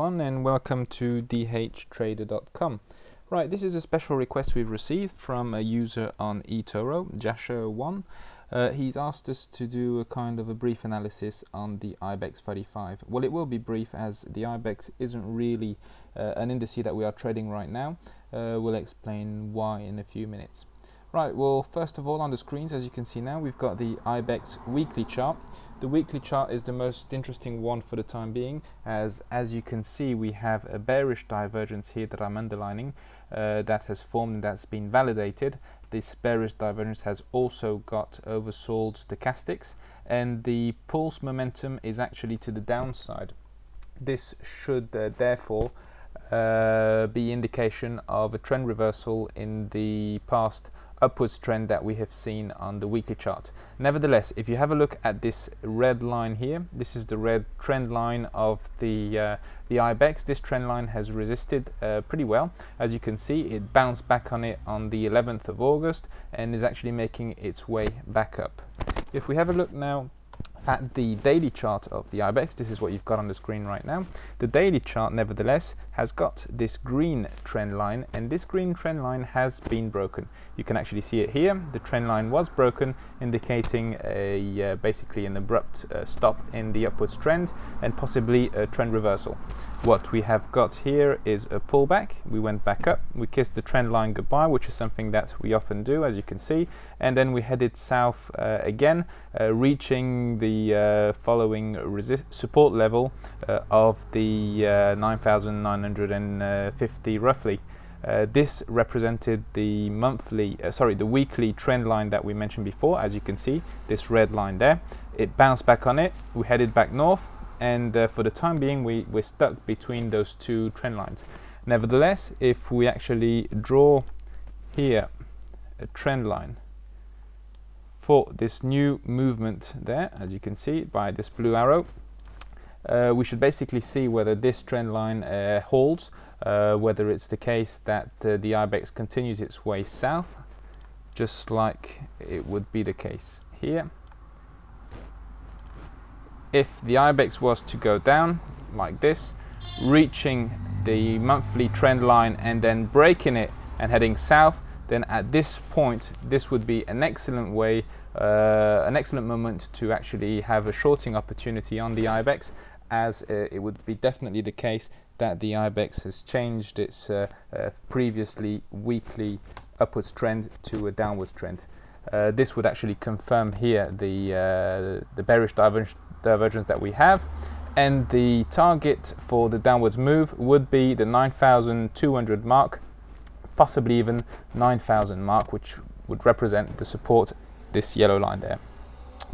And welcome to dhtrader.com. Right, this is a special request we've received from a user on eToro, Jasher1. He's asked us to do a kind of a brief analysis on the IBEX35. Well, it will be brief as the IBEX isn't really an indice that we are trading right now. We'll explain why in a few minutes. Right, well, first of all, on the screens, as you can see now, we've got the IBEX weekly chart. The weekly chart is the most interesting one for the time being, as you can see, we have a bearish divergence here that I'm underlining that has formed and that's been validated. This bearish divergence has also got oversold stochastics, and the pulse momentum is actually to the downside. This should therefore be indication of a trend reversal in the past upwards trend that we have seen on the weekly chart. Nevertheless, if you have a look at this red line here, this is the red trend line of the IBEX. This trend line has resisted pretty well. As you can see, it bounced back on it on the 11th of August and is actually making its way back up. If we have a look now at the daily chart of the IBEX, this is what you've got on the screen right now. The daily chart, nevertheless, has got this green trend line, and this green trend line has been broken. You can actually see it here. The trend line was broken, indicating a basically an abrupt stop in the upwards trend and possibly a trend reversal. What we have got here is a pullback. We went back up, we kissed the trend line goodbye, which is something that we often do, as you can see, and then we headed south again, reaching the following support level of the 9,950 roughly. This represented the the weekly trend line that we mentioned before. As you can see, this red line there, it bounced back on it, we headed back north, and for the time being we're stuck between those two trend lines. Nevertheless, if we actually draw here a trend line for this new movement there, as you can see by this blue arrow, we should basically see whether this trend line holds, whether it's the case that the IBEX continues its way south, just like it would be the case here. If the IBEX was to go down like this, reaching the monthly trend line and then breaking it and heading south, then at this point this would be an excellent way, an excellent moment to actually have a shorting opportunity on the IBEX, as it would be definitely the case that the IBEX has changed its previously weekly upwards trend to a downwards trend. This would actually confirm here the bearish divergence that we have, and the target for the downwards move would be the 9,200 mark, possibly even 9,000 mark, which would represent the support, this yellow line there.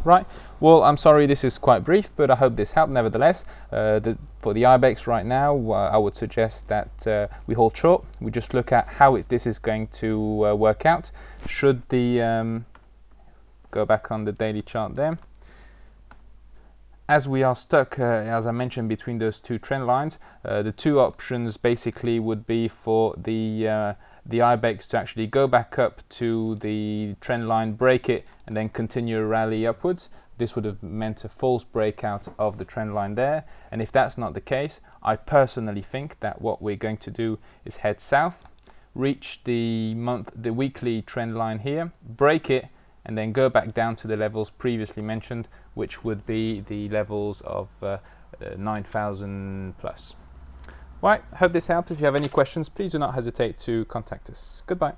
Right, well, I'm sorry this is quite brief, but I hope this helped. Nevertheless, for the IBEX right now, I would suggest that we hold short. We just look at how this is going to work out. Should the go back on the daily chart there, as we are stuck, as I mentioned, between those two trend lines, the two options basically would be for the IBEX to actually go back up to the trend line, break it, and then continue a rally upwards. This would have meant a false breakout of the trend line there, and if that's not the case, I personally think that what we're going to do is head south, reach the weekly trend line here, break it, and then go back down to the levels previously mentioned, which would be the levels of 9,000 plus. Right, hope this helped. If you have any questions, please do not hesitate to contact us. Goodbye.